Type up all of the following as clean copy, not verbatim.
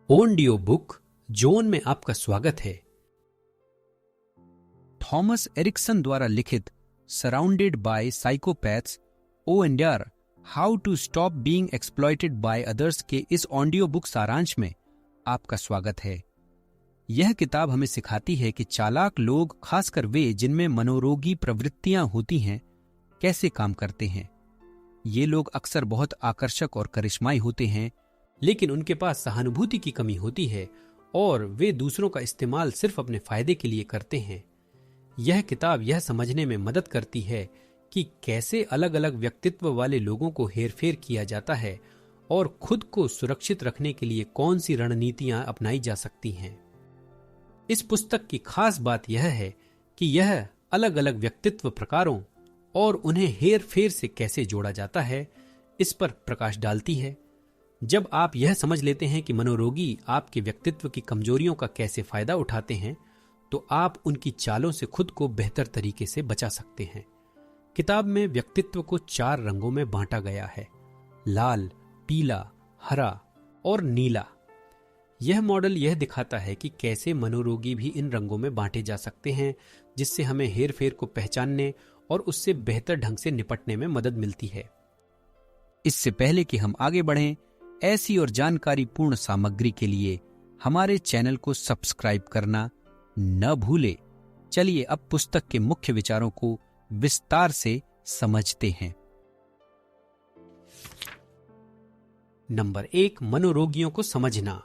Audio book zone में आपका स्वागत है। थॉमस एरिक्सन द्वारा लिखित surrounded by psychopaths ONR how to stop being exploited by others के इस ऑडियो बुक सारांश में आपका स्वागत है। यह किताब हमें सिखाती है कि चालाक लोग, खासकर वे जिनमें मनोरोगी प्रवृत्तियां होती हैं, कैसे काम करते हैं। ये लोग अक्सर बहुत आकर्षक और करिश्माई होते हैं, लेकिन उनके पास सहानुभूति की कमी होती है और वे दूसरों का इस्तेमाल सिर्फ अपने फायदे के लिए करते हैं। यह किताब यह समझने में मदद करती है कि कैसे अलग अलग व्यक्तित्व वाले लोगों को हेरफेर किया जाता है और खुद को सुरक्षित रखने के लिए कौन सी रणनीतियां अपनाई जा सकती हैं। इस पुस्तक की खास बात यह है कि यह अलग अलग व्यक्तित्व प्रकारों और उन्हें हेरफेर से कैसे जोड़ा जाता है, इस पर प्रकाश डालती है। जब आप यह समझ लेते हैं कि मनोरोगी आपके व्यक्तित्व की कमजोरियों का कैसे फायदा उठाते हैं, तो आप उनकी चालों से खुद को बेहतर तरीके से बचा सकते हैं। किताब में व्यक्तित्व को 4 रंगों में बांटा गया है: लाल, पीला, हरा और नीला। यह मॉडल यह दिखाता है कि कैसे मनोरोगी भी इन रंगों में बांटे जा सकते हैं, जिससे हमें हेरफेर को पहचानने और उससे बेहतर ढंग से निपटने में मदद मिलती है। इससे पहले कि हम आगे बढ़ें, ऐसी और जानकारी पूर्ण सामग्री के लिए हमारे चैनल को सब्सक्राइब करना न भूलें। चलिए अब पुस्तक के मुख्य विचारों को विस्तार से समझते हैं। नंबर 1, मनोरोगियों को समझना।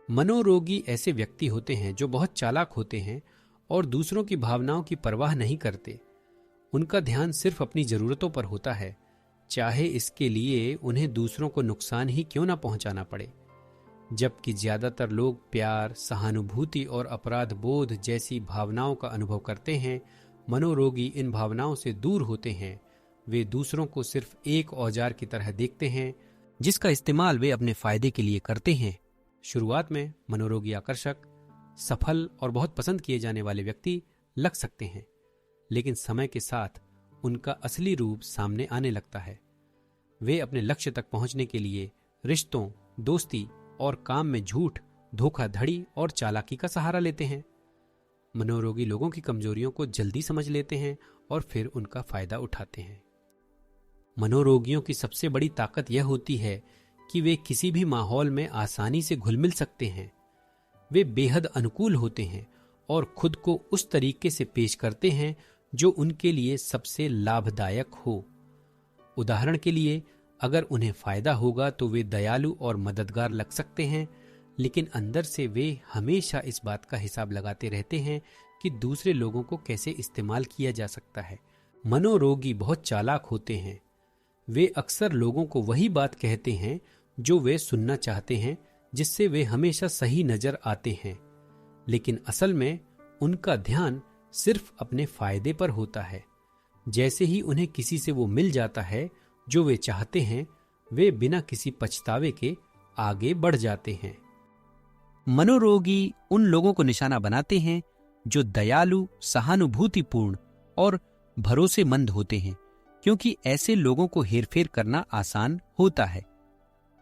मनोरोगी ऐसे व्यक्ति होते हैं जो बहुत चालाक होते हैं और दूसरों की भावनाओं की परवाह नहीं करते। उनका ध्यान सिर्फ अपनी जरूरतों पर होता है, चाहे इसके लिए उन्हें दूसरों को नुकसान ही क्यों ना पहुंचाना पड़े। जबकि ज्यादातर लोग प्यार, सहानुभूति और अपराध बोध जैसी भावनाओं का अनुभव करते हैं, मनोरोगी इन भावनाओं से दूर होते हैं। वे दूसरों को सिर्फ एक औजार की तरह देखते हैं, जिसका इस्तेमाल वे अपने फायदे के लिए करते हैं। शुरुआत में मनोरोगी आकर्षक, सफल और बहुत पसंद किए जाने वाले व्यक्ति लग सकते हैं, लेकिन समय के साथ उनका असली रूप सामने आने लगता है। वे अपने लक्ष्य तक पहुंचने के लिए रिश्तों, दोस्ती और काम में झूठ, धोखाधड़ी और चालाकी का सहारा लेते हैं। मनोरोगी लोगों की कमजोरियों को जल्दी समझ लेते हैं और फिर उनका फायदा उठाते हैं। मनोरोगियों की सबसे बड़ी ताकत यह होती है कि वे किसी भी माहौल में आसानी से घुल मिल सकते हैं। वे बेहद अनुकूल होते हैं और खुद को उस तरीके से पेश करते हैं जो उनके लिए सबसे लाभदायक हो। उदाहरण के लिए, अगर उन्हें फायदा होगा तो वे दयालु और मददगार लग सकते हैं, लेकिन अंदर से वे हमेशा इस बात का हिसाब लगाते रहते हैं कि दूसरे लोगों को कैसे इस्तेमाल किया जा सकता है। मनोरोगी बहुत चालाक होते हैं। वे अक्सर लोगों को वही बात कहते हैं जो वे सुनना चाहते हैं, जिससे वे हमेशा सही नजर आते हैं, लेकिन असल में उनका ध्यान सिर्फ अपने फायदे पर होता है। जैसे ही उन्हें किसी से वो मिल जाता है जो वे चाहते हैं, वे बिना किसी पछतावे के आगे बढ़ जाते हैं। मनोरोगी उन लोगों को निशाना बनाते हैं जो दयालु, सहानुभूतिपूर्ण और भरोसेमंद होते हैं, क्योंकि ऐसे लोगों को हेरफेर करना आसान होता है।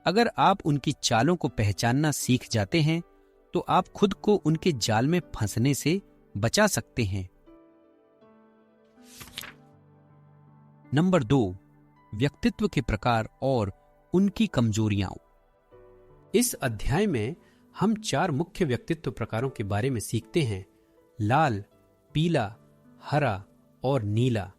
अगर आप उनकी चालों को पहचानना सीख जाते हैं, तो आप खुद को उनके जाल में फंसने से बचा सकते हैं। नंबर 2, व्यक्तित्व के प्रकार और उनकी कमजोरियां। इस अध्याय में हम 4 मुख्य व्यक्तित्व प्रकारों के बारे में सीखते हैं: लाल, पीला, हरा और नीला।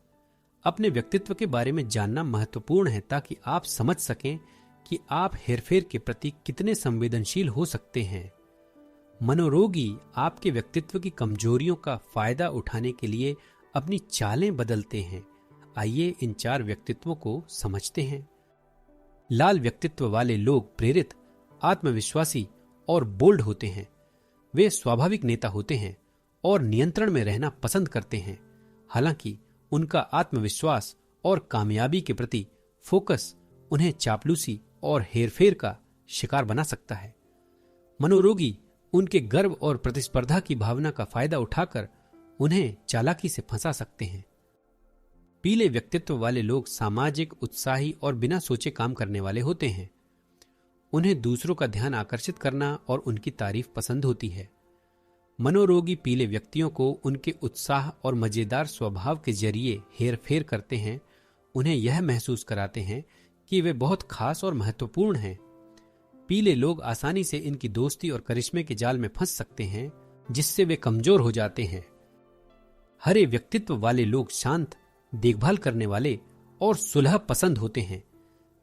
अपने व्यक्तित्व के बारे में जानना महत्वपूर्ण है ताकि आप समझ सकें कि आप हेरफेर के प्रति कितने संवेदनशील हो सकते हैं। मनोरोगी आपके व्यक्तित्व की कमजोरियों का फायदा उठाने के लिए अपनी चालें बदलते हैं। आइए इन 4 व्यक्तित्वों को समझते हैं। लाल व्यक्तित्व वाले लोग प्रेरित, आत्मविश्वासी और बोल्ड होते हैं। वे स्वाभाविक नेता होते हैं और नियंत्रण में रहना पसंद करते हैं। हालांकि उनका आत्मविश्वास और कामयाबी के प्रति फोकस उन्हें चापलूसी और हेरफेर का शिकार बना सकता है। मनोरोगी उनके गर्व और प्रतिस्पर्धा की भावना का फायदा उठाकर उन्हें चालाकी से फंसा सकते हैं। पीले व्यक्तित्व वाले लोग सामाजिक, उत्साही और बिना सोचे काम करने वाले होते हैं। उन्हें दूसरों का ध्यान आकर्षित करना और उनकी तारीफ पसंद होती है। मनोरोगी पीले व्यक्तियों को उनके उत्साह और मजेदार स्वभाव के जरिए हेर फेर करते हैं, उन्हें यह महसूस कराते हैं कि वे बहुत खास और महत्वपूर्ण हैं। पीले लोग आसानी से इनकी दोस्ती और करिश्मे के जाल में फंस सकते हैं, जिससे वे कमजोर हो जाते हैं। हरे व्यक्तित्व वाले लोग शांत, देखभाल करने वाले और सुलह पसंद होते हैं।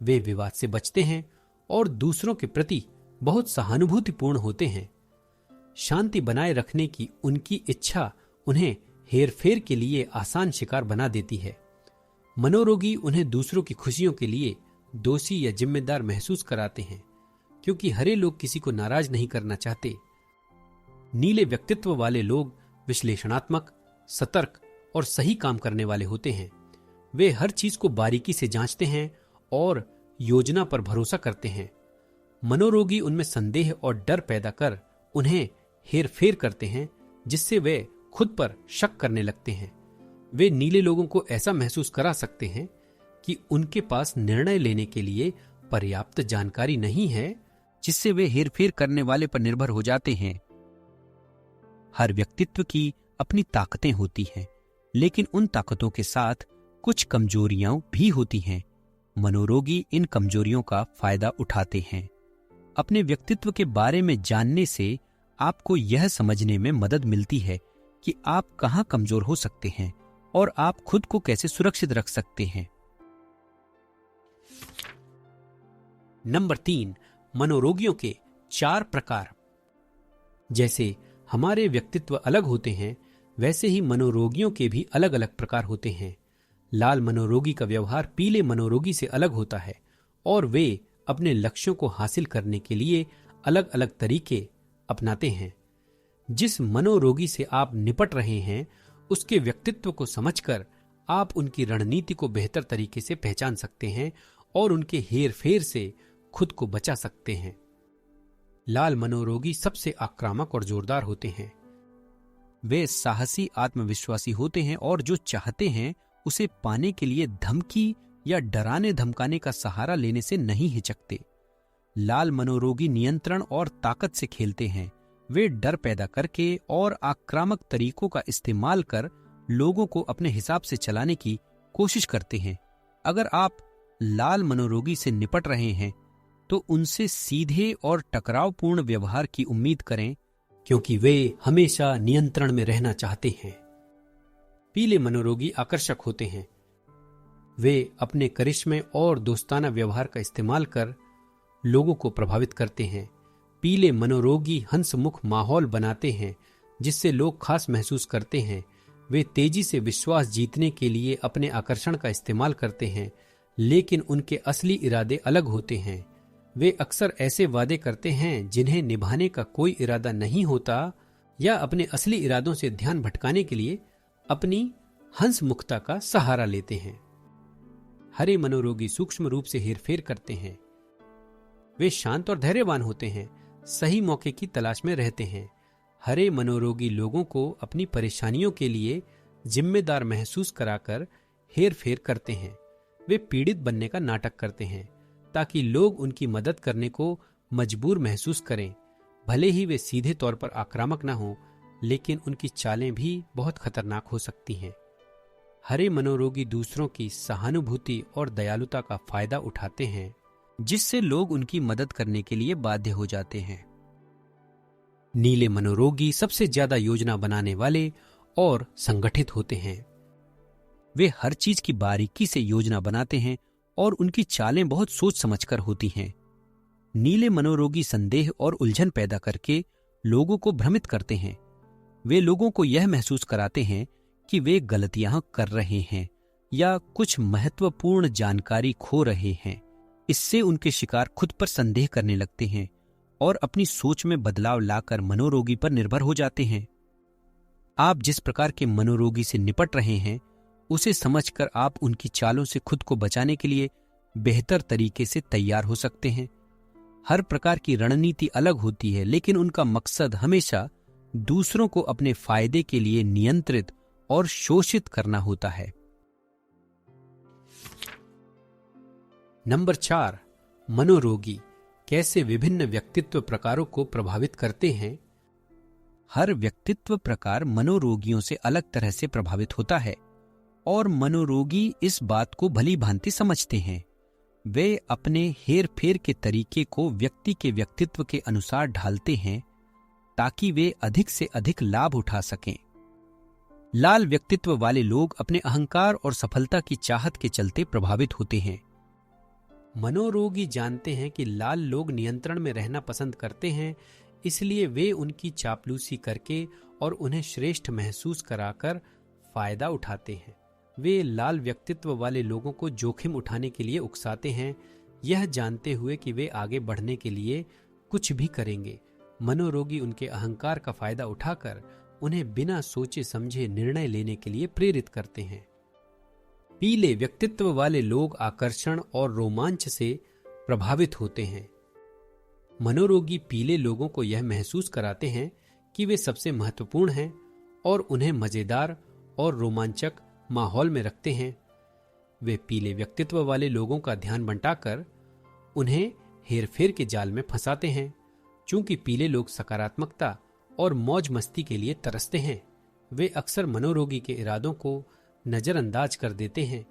वे विवाद से बचते हैं और दूसरों के प्रति बहुत सहानुभूतिपूर्ण होते हैं। शांति बनाए रखने की उनकी इच्छा उन्हें हेरफेर के लिए आसान शिकार बना देती है। मनोरोगी उन्हें दूसरों की खुशियों के लिए दोषी या जिम्मेदार महसूस कराते हैं, क्योंकि हरे लोग किसी को नाराज नहीं करना चाहते। नीले व्यक्तित्व वाले लोग विश्लेषणात्मक, सतर्क और सही काम करने वाले होते हैं। वे हर चीज को बारीकी से जांचते हैं और योजना पर भरोसा करते हैं। मनोरोगी उनमें संदेह और डर पैदा कर उन्हें हेरफेर करते हैं, जिससे वे खुद पर शक करने लगते हैं। वे नीले लोगों को ऐसा महसूस करा सकते हैं कि उनके पास निर्णय लेने के लिए पर्याप्त जानकारी नहीं है, जिससे वे हेरफेर करने वाले पर निर्भर हो जाते हैं। हर व्यक्तित्व की अपनी ताकतें होती हैं, लेकिन उन ताकतों के साथ कुछ कमजोरियां भी होती हैं। मनोरोगी इन कमजोरियों का फायदा उठाते हैं। अपने व्यक्तित्व के बारे में जानने से आपको यह समझने में मदद मिलती है कि आप कहां कमजोर हो सकते हैं और आप खुद को कैसे सुरक्षित रख सकते हैं। नंबर 3, मनोरोगियों के 4 प्रकार। जैसे हमारे व्यक्तित्व अलग होते हैं, वैसे ही मनोरोगियों के भी अलग अलग प्रकार होते हैं। लाल मनोरोगी का व्यवहार पीले मनोरोगी से अलग होता है और वे अपने लक्ष्यों को हासिल करने के लिए अलग अलग तरीके अपनाते हैं। जिस मनोरोगी से आप निपट रहे हैं, उसके व्यक्तित्व को समझकर आप उनकी रणनीति को बेहतर तरीके से पहचान सकते हैं और उनके हेरफेर से खुद को बचा सकते हैं। लाल मनोरोगी सबसे आक्रामक और जोरदार होते हैं। वे साहसी, आत्मविश्वासी होते हैं और जो चाहते हैं उसे पाने के लिए धमकी या डराने धमकाने का सहारा लेने से नहीं हिचकते। लाल मनोरोगी नियंत्रण और ताकत से खेलते हैं। वे डर पैदा करके और आक्रामक तरीकों का इस्तेमाल कर लोगों को अपने हिसाब से चलाने की कोशिश करते हैं। अगर आप लाल मनोरोगी से निपट रहे हैं तो उनसे सीधे और टकरावपूर्ण व्यवहार की उम्मीद करें, क्योंकि वे हमेशा नियंत्रण में रहना चाहते हैं। पीले मनोरोगी आकर्षक होते हैं। वे अपने करिश्मे और दोस्ताना व्यवहार का इस्तेमाल कर लोगों को प्रभावित करते हैं। पीले मनोरोगी हंसमुख माहौल बनाते हैं, जिससे लोग खास महसूस करते हैं। वे तेजी से विश्वास जीतने के लिए अपने आकर्षण का इस्तेमाल करते हैं, लेकिन उनके असली इरादे अलग होते हैं। वे अक्सर ऐसे वादे करते हैं जिन्हें निभाने का कोई इरादा नहीं होता, या अपने असली इरादों से ध्यान भटकाने के लिए अपनी हंसमुखता का सहारा लेते हैं। हरे मनोरोगी सूक्ष्म रूप से हेरफेर करते हैं। वे शांत और धैर्यवान होते हैं, सही मौके की तलाश में रहते हैं। हरे मनोरोगी लोगों को अपनी परेशानियों के लिए जिम्मेदार महसूस कराकर हेरफेर करते हैं। वे पीड़ित बनने का नाटक करते हैं ताकि लोग उनकी मदद करने को मजबूर महसूस करें। भले ही वे सीधे तौर पर आक्रामक ना हों, लेकिन उनकी चालें भी बहुत खतरनाक हो सकती हैं। हरे मनोरोगी दूसरों की सहानुभूति और दयालुता का फायदा उठाते हैं, जिससे लोग उनकी मदद करने के लिए बाध्य हो जाते हैं। नीले मनोरोगी सबसे ज्यादा योजना बनाने वाले और संगठित होते हैं। वे हर चीज की बारीकी से योजना बनाते हैं और उनकी चालें बहुत सोच समझकर होती हैं। नीले मनोरोगी संदेह और उलझन पैदा करके लोगों को भ्रमित करते हैं। वे लोगों को यह महसूस कराते हैं कि वे गलतियां कर रहे हैं या कुछ महत्वपूर्ण जानकारी खो रहे हैं। इससे उनके शिकार खुद पर संदेह करने लगते हैं और अपनी सोच में बदलाव लाकर मनोरोगी पर निर्भर हो जाते हैं। आप जिस प्रकार के मनोरोगी से निपट रहे हैं, उसे समझकर आप उनकी चालों से खुद को बचाने के लिए बेहतर तरीके से तैयार हो सकते हैं। हर प्रकार की रणनीति अलग होती है, लेकिन उनका मकसद हमेशा दूसरों को अपने फायदे के लिए नियंत्रित और शोषित करना होता है। नंबर 4, मनोरोगी कैसे विभिन्न व्यक्तित्व प्रकारों को प्रभावित करते हैं। हर व्यक्तित्व प्रकार मनोरोगियों से अलग तरह से प्रभावित होता है और मनोरोगी इस बात को भली भांति समझते हैं। वे अपने हेर फेर के तरीके को व्यक्ति के व्यक्तित्व के अनुसार ढालते हैं ताकि वे अधिक से अधिक लाभ उठा सकें। लाल व्यक्तित्व वाले लोग अपने अहंकार और सफलता की चाहत के चलते प्रभावित होते हैं। मनोरोगी जानते हैं कि लाल लोग नियंत्रण में रहना पसंद करते हैं, इसलिए वे उनकी चापलूसी करके और उन्हें श्रेष्ठ महसूस कराकर फायदा उठाते हैं। वे लाल व्यक्तित्व वाले लोगों को जोखिम उठाने के लिए उकसाते हैं, यह जानते हुए कि वे आगे बढ़ने के लिए कुछ भी करेंगे। मनोरोगी उनके अहंकार का फायदा उठाकर उन्हें बिना सोचे समझे निर्णय लेने के लिए प्रेरित करते हैं। पीले व्यक्तित्व वाले लोग आकर्षण और रोमांच से प्रभावित होते हैं। मनोरोगी पीले लोगों को यह महसूस कराते हैं कि वे सबसे महत्वपूर्ण हैं और उन्हें मजेदार और रोमांचक माहौल में रखते हैं। वे पीले व्यक्तित्व वाले लोगों का ध्यान बंटाकर उन्हें हेरफेर के जाल में फंसाते हैं। चूंकि पीले लोग सकारात्मकता और मौज मस्ती के लिए तरसते हैं, वे अक्सर मनोरोगी के इरादों को नजरअंदाज कर देते हैं।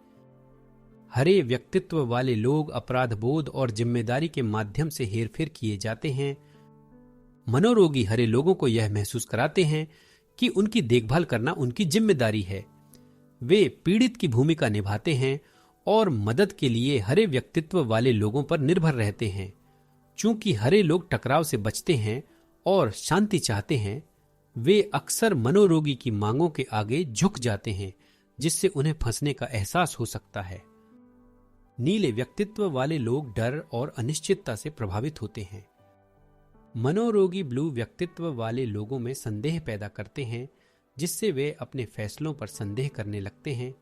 हरे व्यक्तित्व वाले लोग अपराध बोध और जिम्मेदारी के माध्यम से हेरफेर किए जाते हैं। मनोरोगी हरे लोगों को यह महसूस कराते हैं कि उनकी देखभाल करना उनकी जिम्मेदारी है। वे पीड़ित की भूमिका निभाते हैं और मदद के लिए हरे व्यक्तित्व वाले लोगों पर निर्भर रहते हैं। चूंकि हरे लोग टकराव से बचते हैं और शांति चाहते हैं, वे अक्सर मनोरोगी की मांगों के आगे झुक जाते हैं, जिससे उन्हें फंसने का एहसास हो सकता है। नीले व्यक्तित्व वाले लोग डर और अनिश्चितता से प्रभावित होते हैं। मनोरोगी ब्लू व्यक्तित्व वाले लोगों में संदेह पैदा करते हैं, जिससे वे अपने फैसलों पर संदेह करने लगते हैं।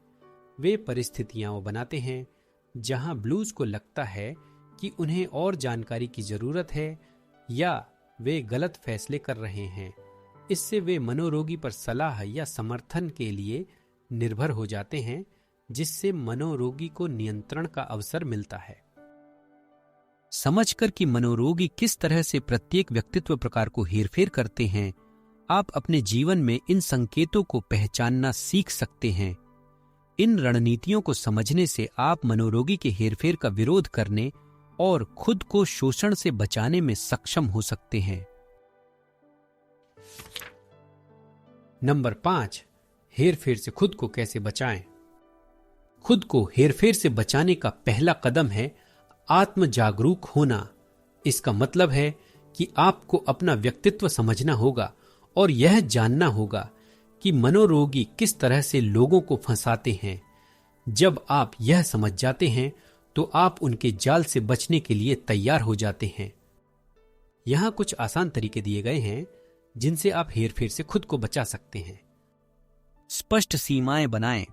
वे परिस्थितियां बनाते हैं जहां ब्लूज को लगता है कि उन्हें और जानकारी की जरूरत है या वे गलत फैसले कर रहे हैं। इससे वे मनोरोगी पर सलाह या समर्थन के लिए निर्भर हो जाते हैं, जिससे मनोरोगी को नियंत्रण का अवसर मिलता है। समझकर कि मनोरोगी किस तरह से प्रत्येक व्यक्तित्व प्रकार को हेरफेर करते हैं, आप अपने जीवन में इन संकेतों को पहचानना सीख सकते हैं। इन रणनीतियों को समझने से आप मनोरोगी के हेरफेर का विरोध करने और खुद को शोषण से बचाने में सक्षम हो सकते हैं। नंबर 5, हेरफेर से खुद को कैसे बचाएं। खुद को हेरफेर से बचाने का पहला कदम है आत्म जागरूक होना। इसका मतलब है कि आपको अपना व्यक्तित्व समझना होगा और यह जानना होगा कि मनोरोगी किस तरह से लोगों को फंसाते हैं। जब आप यह समझ जाते हैं तो आप उनके जाल से बचने के लिए तैयार हो जाते हैं। यहां कुछ आसान तरीके दिए गए हैं जिनसे आप हेरफेर से खुद को बचा सकते हैं। स्पष्ट सीमाएं बनाएं।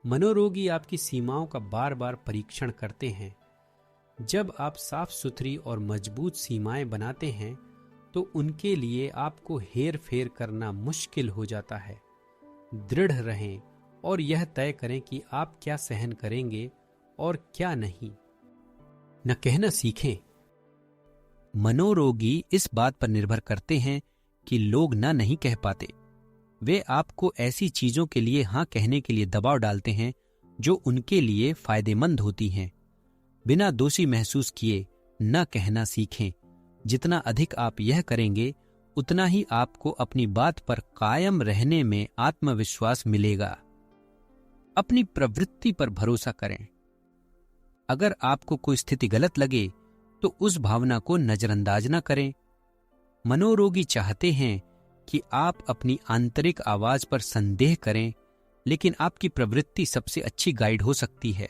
मनोरोगी आपकी सीमाओं का बार बार परीक्षण करते हैं। जब आप साफ सुथरी और मजबूत सीमाएं बनाते हैं तो उनके लिए आपको हेर फेर करना मुश्किल हो जाता है। दृढ़ रहें और यह तय करें कि आप क्या सहन करेंगे और क्या नहीं। न कहना सीखें। मनोरोगी इस बात पर निर्भर करते हैं कि लोग ना नहीं कह पाते। वे आपको ऐसी चीजों के लिए हां कहने के लिए दबाव डालते हैं जो उनके लिए फायदेमंद होती हैं। बिना दोषी महसूस किए न कहना सीखें। जितना अधिक आप यह करेंगे उतना ही आपको अपनी बात पर कायम रहने में आत्मविश्वास मिलेगा। अपनी प्रवृत्ति पर भरोसा करें। अगर आपको कोई स्थिति गलत लगे तो उस भावना को नजरअंदाज न करें। मनोरोगी चाहते हैं कि आप अपनी आंतरिक आवाज पर संदेह करें, लेकिन आपकी प्रवृत्ति सबसे अच्छी गाइड हो सकती है।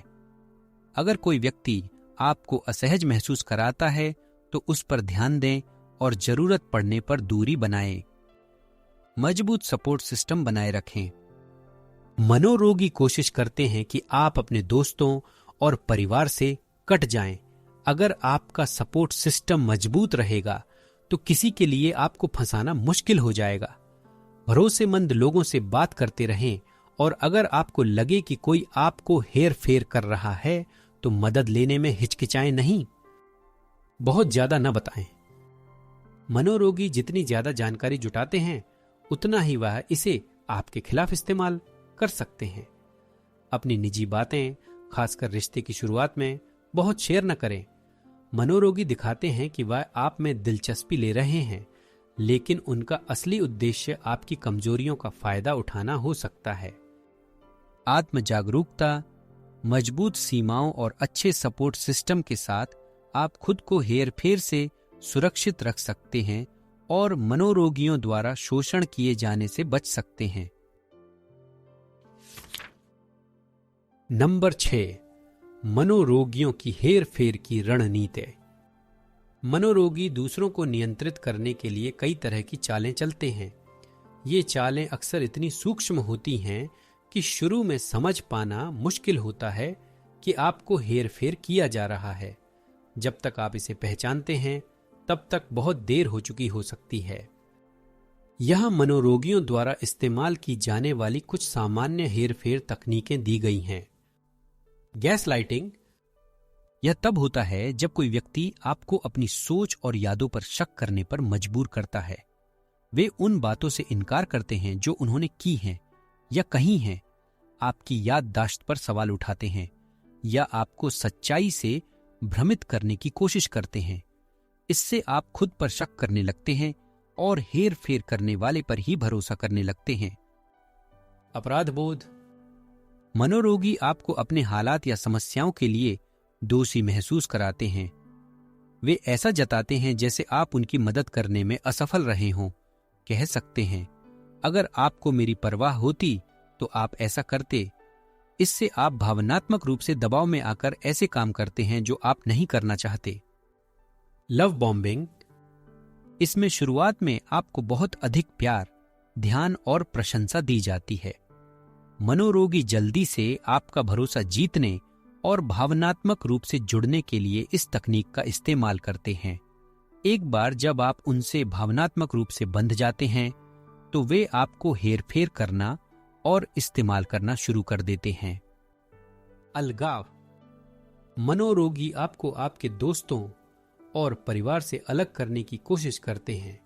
अगर कोई व्यक्ति आपको असहज महसूस कराता है तो उस पर ध्यान दें और जरूरत पड़ने पर दूरी बनाएं। मजबूत सपोर्ट सिस्टम बनाए रखें। मनोरोगी कोशिश करते हैं कि आप अपने दोस्तों और परिवार से कट जाएं। अगर आपका सपोर्ट सिस्टम मजबूत रहेगा तो किसी के लिए आपको फंसाना मुश्किल हो जाएगा। भरोसेमंद लोगों से बात करते रहें और अगर आपको लगे कि कोई आपको हेर फेर कर रहा है तो मदद लेने में हिचकिचाएं नहीं। बहुत ज्यादा न बताएं। मनोरोगी जितनी ज्यादा जानकारी जुटाते हैं उतना ही वह इसे आपके खिलाफ इस्तेमाल कर सकते हैं। अपनी निजी बातें, खासकर रिश्ते की शुरुआत में, बहुत शेयर न करें। मनोरोगी दिखाते हैं कि वह आप में दिलचस्पी ले रहे हैं, लेकिन उनका असली उद्देश्य आपकी कमजोरियों का फायदा उठाना हो सकता है। आत्म जागरूकता, मजबूत सीमाओं और अच्छे सपोर्ट सिस्टम के साथ आप खुद को हेरफेर से सुरक्षित रख सकते हैं और मनोरोगियों द्वारा शोषण किए जाने से बच सकते हैं। नंबर 6, मनोरोगियों की हेरफेर की रणनीति। मनोरोगी दूसरों को नियंत्रित करने के लिए कई तरह की चालें चलते हैं। ये चालें अक्सर इतनी सूक्ष्म होती हैं कि शुरू में समझ पाना मुश्किल होता है कि आपको हेरफेर किया जा रहा है। जब तक आप इसे पहचानते हैं तब तक बहुत देर हो चुकी हो सकती है। यहां मनोरोगियों द्वारा इस्तेमाल की जाने वाली कुछ सामान्य हेरफेर तकनीकें दी गई हैं। Gas lighting. यह तब होता है जब कोई व्यक्ति आपको अपनी सोच और यादों पर शक करने पर मजबूर करता है। वे उन बातों से इनकार करते हैं जो उन्होंने की हैं या कही हैं, आपकी याददाश्त पर सवाल उठाते हैं या आपको सच्चाई से भ्रमित करने की कोशिश करते हैं। इससे आप खुद पर शक करने लगते हैं और हेर फेर करने वाले पर ही भरोसा करने लगते हैं। अपराध बोध। मनोरोगी आपको अपने हालात या समस्याओं के लिए दोषी महसूस कराते हैं। वे ऐसा जताते हैं जैसे आप उनकी मदद करने में असफल रहे हों। कह सकते हैं, अगर आपको मेरी परवाह होती तो आप ऐसा करते। इससे आप भावनात्मक रूप से दबाव में आकर ऐसे काम करते हैं जो आप नहीं करना चाहते। Love bombing. इसमें शुरुआत में आपको बहुत अधिक प्यार, ध्यान और प्रशंसा दी जाती है। मनोरोगी जल्दी से आपका भरोसा जीतने और भावनात्मक रूप से जुड़ने के लिए इस तकनीक का इस्तेमाल करते हैं। एक बार जब आप उनसे भावनात्मक रूप से बंध जाते हैं तो वे आपको हेरफेर करना और इस्तेमाल करना शुरू कर देते हैं। अलगाव। मनोरोगी आपको आपके दोस्तों और परिवार से अलग करने की कोशिश करते हैं।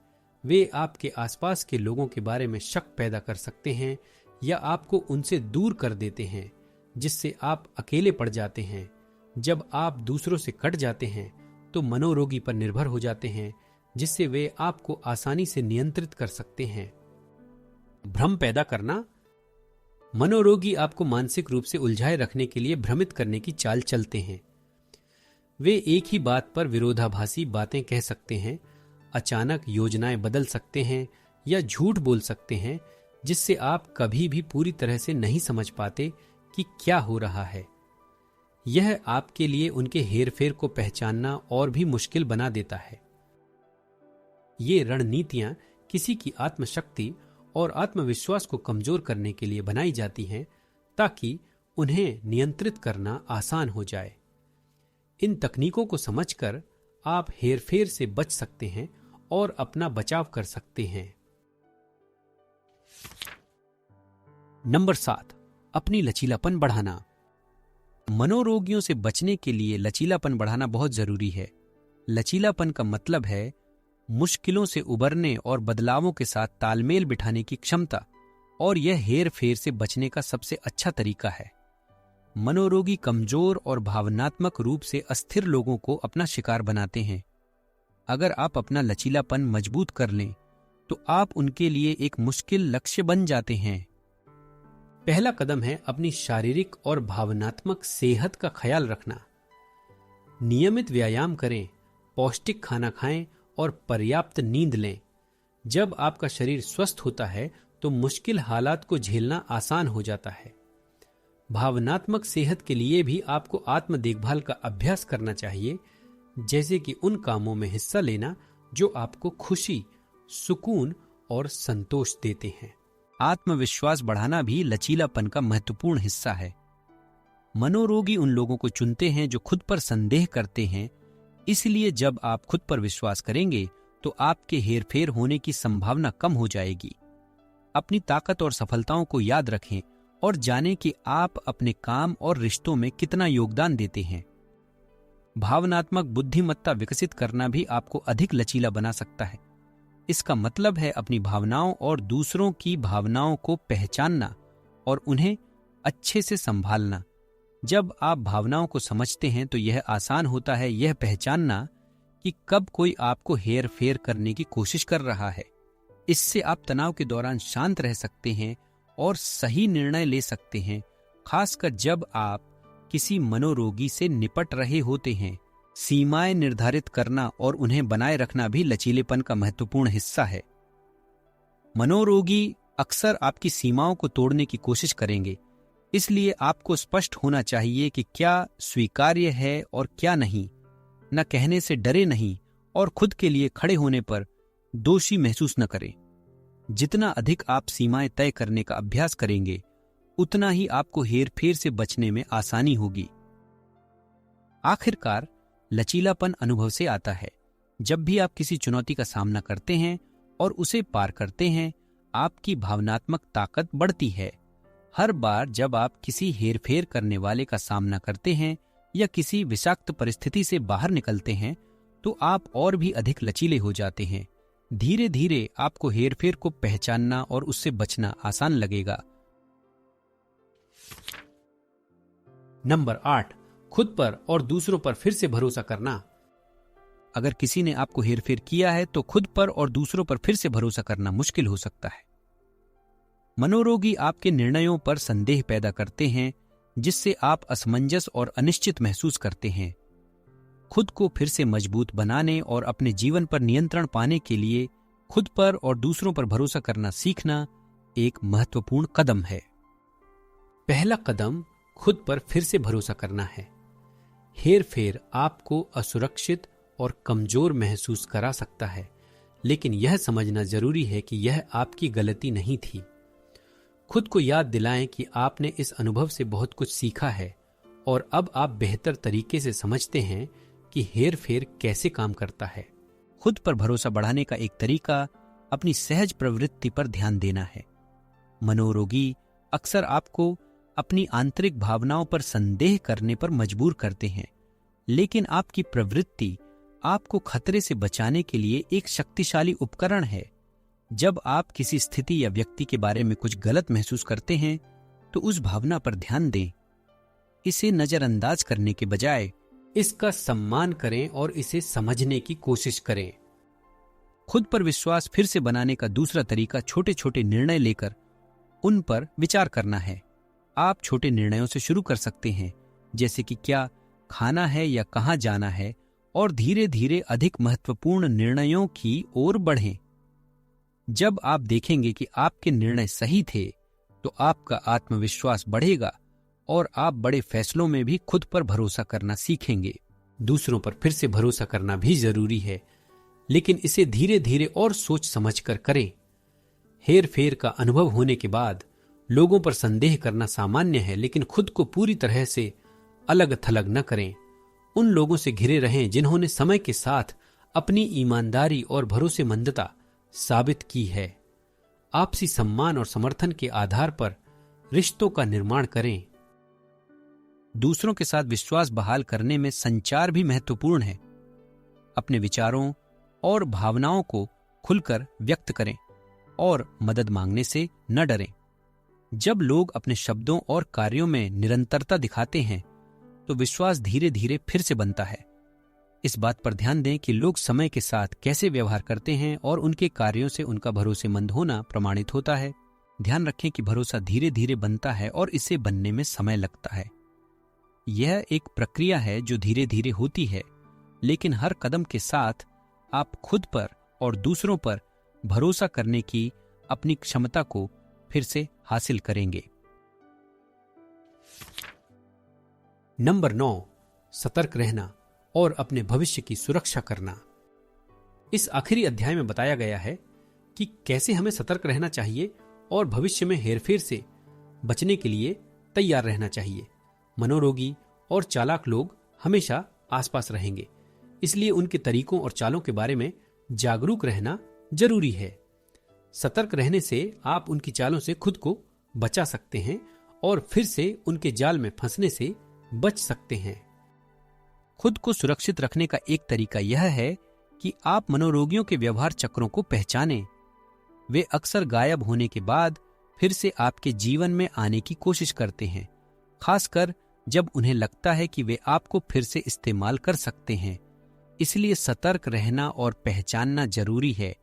वे आपके आसपास के लोगों के बारे में शक पैदा कर सकते हैं या आपको उनसे दूर कर देते हैं, जिससे आप अकेले पड़ जाते हैं। जब आप दूसरों से कट जाते हैं तो मनोरोगी पर निर्भर हो जाते हैं, जिससे वे आपको आसानी से नियंत्रित कर सकते हैं। भ्रम पैदा करना। मनोरोगी आपको मानसिक रूप से उलझाए रखने के लिए भ्रमित करने की चाल चलते हैं। वे एक ही बात पर विरोधाभासी बातें कह सकते हैं, अचानक योजनाएं बदल सकते हैं या झूठ बोल सकते हैं, जिससे आप कभी भी पूरी तरह से नहीं समझ पाते कि क्या हो रहा है। यह आपके लिए उनके हेरफेर को पहचानना और भी मुश्किल बना देता है। ये रणनीतियां किसी की आत्मशक्ति और आत्मविश्वास को कमजोर करने के लिए बनाई जाती हैं, ताकि उन्हें नियंत्रित करना आसान हो जाए। इन तकनीकों को समझकर आप हेरफेर से बच सकते हैं और अपना बचाव कर सकते हैं। नंबर 7, अपनी लचीलापन बढ़ाना। मनोरोगियों से बचने के लिए लचीलापन बढ़ाना बहुत जरूरी है। लचीलापन का मतलब है मुश्किलों से उबरने और बदलावों के साथ तालमेल बिठाने की क्षमता, और यह हेर फेर से बचने का सबसे अच्छा तरीका है। मनोरोगी कमजोर और भावनात्मक रूप से अस्थिर लोगों को अपना शिकार बनाते हैं। अगर आप अपना लचीलापन मजबूत कर लें तो आप उनके लिए एक मुश्किल लक्ष्य बन जाते हैं। पहला कदम है अपनी शारीरिक और भावनात्मक सेहत का ख्याल रखना। नियमित व्यायाम करें, पौष्टिक खाना खाएं और पर्याप्त नींद लें। जब आपका शरीर स्वस्थ होता है तो मुश्किल हालात को झेलना आसान हो जाता है। भावनात्मक सेहत के लिए भी आपको आत्म देखभाल का अभ्यास करना चाहिए, जैसे कि उन कामों में हिस्सा लेना जो आपको खुशी, सुकून और संतोष देते हैं। आत्मविश्वास बढ़ाना भी लचीलापन का महत्वपूर्ण हिस्सा है। मनोरोगी उन लोगों को चुनते हैं जो खुद पर संदेह करते हैं, इसलिए जब आप खुद पर विश्वास करेंगे तो आपके हेरफेर होने की संभावना कम हो जाएगी। अपनी ताकत और सफलताओं को याद रखें और जानें कि आप अपने काम और रिश्तों में कितना योगदान देते हैं। भावनात्मक बुद्धिमत्ता विकसित करना भी आपको अधिक लचीला बना सकता है। इसका मतलब है अपनी भावनाओं और दूसरों की भावनाओं को पहचानना और उन्हें अच्छे से संभालना। जब आप भावनाओं को समझते हैं तो यह आसान होता है यह पहचानना कि कब कोई आपको हेर फेर करने की कोशिश कर रहा है। इससे आप तनाव के दौरान शांत रह सकते हैं और सही निर्णय ले सकते हैं, खासकर जब आप किसी मनोरोगी से निपट रहे होते हैं। सीमाएं निर्धारित करना और उन्हें बनाए रखना भी लचीलेपन का महत्वपूर्ण हिस्सा है। मनोरोगी अक्सर आपकी सीमाओं को तोड़ने की कोशिश करेंगे, इसलिए आपको स्पष्ट होना चाहिए कि क्या स्वीकार्य है और क्या नहीं। न कहने से डरे नहीं और खुद के लिए खड़े होने पर दोषी महसूस न करें। जितना अधिक आप सीमाएं तय करने का अभ्यास करेंगे, उतना ही आपको हेरफेर से बचने में आसानी होगी। आखिरकार लचीलापन अनुभव से आता है। जब भी आप किसी चुनौती का सामना करते हैं और उसे पार करते हैं, आपकी भावनात्मक ताकत बढ़ती है। हर बार जब आप किसी हेरफेर करने वाले का सामना करते हैं या किसी विषाक्त परिस्थिति से बाहर निकलते हैं, तो आप और भी अधिक लचीले हो जाते हैं। धीरे धीरे आपको हेरफेर को पहचानना और उससे बचना आसान लगेगा। नंबर 8, खुद पर और दूसरों पर फिर से भरोसा करना। अगर किसी ने आपको हेरफेर किया है तो खुद पर और दूसरों पर फिर से भरोसा करना मुश्किल हो सकता है। मनोरोगी आपके निर्णयों पर संदेह पैदा करते हैं, जिससे आप असमंजस और अनिश्चित महसूस करते हैं। खुद को फिर से मजबूत बनाने और अपने जीवन पर नियंत्रण पाने के लिए खुद पर और दूसरों पर भरोसा करना सीखना एक महत्वपूर्ण कदम है। पहला कदम खुद पर फिर से भरोसा करना है। हेरफेर आपको असुरक्षित और कमजोर महसूस करा सकता है, लेकिन यह समझना जरूरी है कि यह आपकी गलती नहीं थी। खुद को याद दिलाएं कि आपने इस अनुभव से बहुत कुछ सीखा है और अब आप बेहतर तरीके से समझते हैं कि हेरफेर कैसे काम करता है। खुद पर भरोसा बढ़ाने का एक तरीका अपनी सहज प्रवृत्ति पर ध्यान देना है। मनोरोगी अक्सर आपको अपनी आंतरिक भावनाओं पर संदेह करने पर मजबूर करते हैं, लेकिन आपकी प्रवृत्ति आपको खतरे से बचाने के लिए एक शक्तिशाली उपकरण है। जब आप किसी स्थिति या व्यक्ति के बारे में कुछ गलत महसूस करते हैं, तो उस भावना पर ध्यान दें। इसे नजरअंदाज करने के बजाय इसका सम्मान करें और इसे समझने की कोशिश करें। खुद पर विश्वास फिर से बनाने का दूसरा तरीका छोटे छोटे निर्णय लेकर उन पर विचार करना है। आप छोटे निर्णयों से शुरू कर सकते हैं, जैसे कि क्या खाना है या कहां जाना है, और धीरे धीरे अधिक महत्वपूर्ण निर्णयों की ओर बढ़ें। जब आप देखेंगे कि आपके निर्णय सही थे, तो आपका आत्मविश्वास बढ़ेगा और आप बड़े फैसलों में भी खुद पर भरोसा करना सीखेंगे। दूसरों पर फिर से भरोसा करना भी जरूरी है, लेकिन इसे धीरे धीरे और सोच समझकर करें। हेर फेर का अनुभव होने के बाद लोगों पर संदेह करना सामान्य है, लेकिन खुद को पूरी तरह से अलग थलग न करें। उन लोगों से घिरे रहें जिन्होंने समय के साथ अपनी ईमानदारी और भरोसेमंदता साबित की है। आपसी सम्मान और समर्थन के आधार पर रिश्तों का निर्माण करें। दूसरों के साथ विश्वास बहाल करने में संचार भी महत्वपूर्ण है। अपने विचारों और भावनाओं को खुलकर व्यक्त करें और मदद मांगने से न डरें। जब लोग अपने शब्दों और कार्यों में निरंतरता दिखाते हैं, तो विश्वास धीरे धीरे फिर से बनता है। इस बात पर ध्यान दें कि लोग समय के साथ कैसे व्यवहार करते हैं और उनके कार्यों से उनका भरोसेमंद होना प्रमाणित होता है। ध्यान रखें कि भरोसा धीरे धीरे बनता है और इसे बनने में समय लगता है। यह एक प्रक्रिया है जो धीरे धीरे होती है, लेकिन हर कदम के साथ आप खुद पर और दूसरों पर भरोसा करने की अपनी क्षमता को फिर से हासिल करेंगे। नंबर 9, सतर्क रहना और अपने भविष्य की सुरक्षा करना। इस आखिरी अध्याय में बताया गया है कि कैसे हमें सतर्क रहना चाहिए और भविष्य में हेरफेर से बचने के लिए तैयार रहना चाहिए। मनोरोगी और चालाक लोग हमेशा आसपास रहेंगे, इसलिए उनके तरीकों और चालों के बारे में जागरूक रहना जरूरी है। सतर्क रहने से आप उनकी चालों से खुद को बचा सकते हैं और फिर से उनके जाल में फंसने से बच सकते हैं। खुद को सुरक्षित रखने का एक तरीका यह है कि आप मनोरोगियों के व्यवहार चक्रों को पहचानें। वे अक्सर गायब होने के बाद फिर से आपके जीवन में आने की कोशिश करते हैं, खासकर जब उन्हें लगता है कि वे आपको फिर से इस्तेमाल कर सकते हैं। इसलिए सतर्क रहना और पहचानना जरूरी है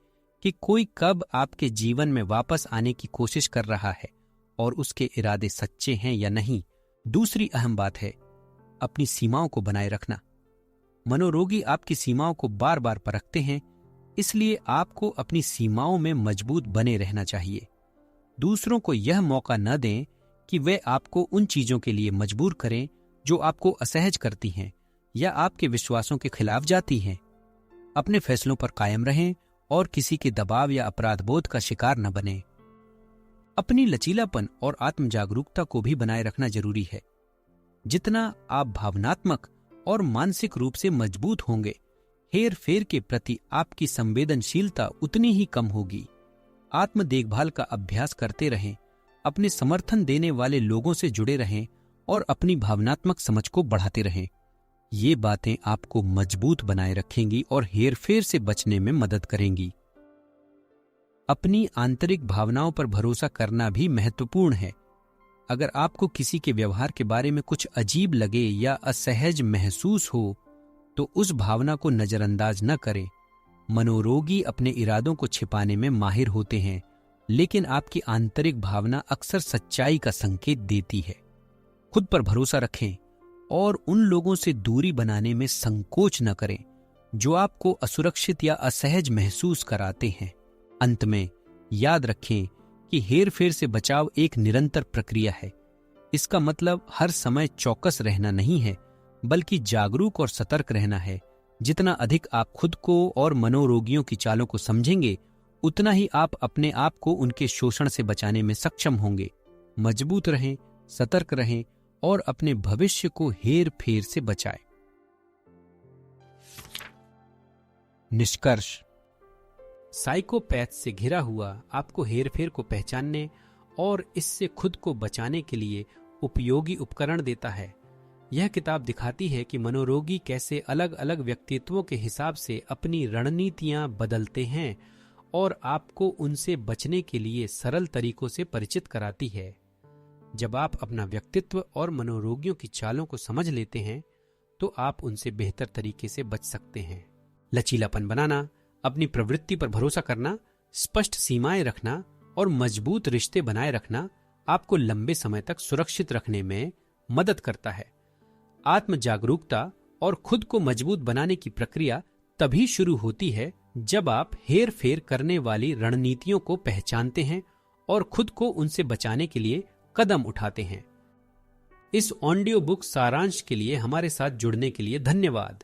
कि कोई कब आपके जीवन में वापस आने की कोशिश कर रहा है और उसके इरादे सच्चे हैं या नहीं। दूसरी अहम बात है अपनी सीमाओं को बनाए रखना। मनोरोगी आपकी सीमाओं को बार बार परखते हैं, इसलिए आपको अपनी सीमाओं में मजबूत बने रहना चाहिए। दूसरों को यह मौका न दें कि वे आपको उन चीजों के लिए मजबूर करें जो आपको असहज करती हैं या आपके विश्वासों के खिलाफ जाती हैं। अपने फैसलों पर कायम रहें और किसी के दबाव या अपराध बोध का शिकार न बनें। अपनी लचीलापन और आत्म जागरूकता को भी बनाए रखना जरूरी है। जितना आप भावनात्मक और मानसिक रूप से मजबूत होंगे, हेर फेर के प्रति आपकी संवेदनशीलता उतनी ही कम होगी। आत्म देखभाल का अभ्यास करते रहें, अपने समर्थन देने वाले लोगों से जुड़े रहें और अपनी भावनात्मक समझ को बढ़ाते रहें। ये बातें आपको मजबूत बनाए रखेंगी और हेरफेर से बचने में मदद करेंगी। अपनी आंतरिक भावनाओं पर भरोसा करना भी महत्वपूर्ण है। अगर आपको किसी के व्यवहार के बारे में कुछ अजीब लगे या असहज महसूस हो, तो उस भावना को नजरअंदाज न करें। मनोरोगी अपने इरादों को छिपाने में माहिर होते हैं, लेकिन आपकी आंतरिक भावना अक्सर सच्चाई का संकेत देती है। खुद पर भरोसा रखें और उन लोगों से दूरी बनाने में संकोच न करें जो आपको असुरक्षित या असहज महसूस कराते हैं। अंत में याद रखें कि हेरफेर से बचाव एक निरंतर प्रक्रिया है। इसका मतलब हर समय चौकस रहना नहीं है, बल्कि जागरूक और सतर्क रहना है। जितना अधिक आप खुद को और मनोरोगियों की चालों को समझेंगे, उतना ही आप अपने आप को उनके शोषण से बचाने में सक्षम होंगे। मजबूत रहें, सतर्क रहें और अपने भविष्य को हेर फेर से बचाएं। निष्कर्ष: साइकोपैथ से घिरा हुआ आपको हेरफेर को पहचानने और इससे खुद को बचाने के लिए उपयोगी उपकरण देता है। यह किताब दिखाती है कि मनोरोगी कैसे अलग अलग व्यक्तित्वों के हिसाब से अपनी रणनीतियां बदलते हैं और आपको उनसे बचने के लिए सरल तरीकों से परिचित कराती है। जब आप अपना व्यक्तित्व और मनोरोगियों की चालों को समझ लेते हैं, तो आप उनसे बेहतर तरीके से बच सकते हैं। लचीलापन बनाना, अपनी प्रवृत्ति पर भरोसा करना, स्पष्ट सीमाएं रखना और मजबूत रिश्ते बनाए रखना आपको लंबे समय तक सुरक्षित रखने में मदद करता है। आत्म जागरूकता और खुद को मजबूत बनाने की प्रक्रिया तभी शुरू होती है जब आप हेर फेर करने वाली रणनीतियों को पहचानते हैं और खुद को उनसे बचाने के लिए कदम उठाते हैं। इस ऑडियो बुक सारांश के लिए हमारे साथ जुड़ने के लिए धन्यवाद।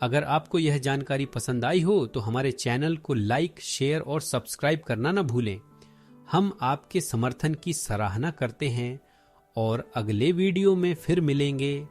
अगर आपको यह जानकारी पसंद आई हो तो हमारे चैनल को लाइक, शेयर और सब्सक्राइब करना न भूलें। हम आपके समर्थन की सराहना करते हैं और अगले वीडियो में फिर मिलेंगे।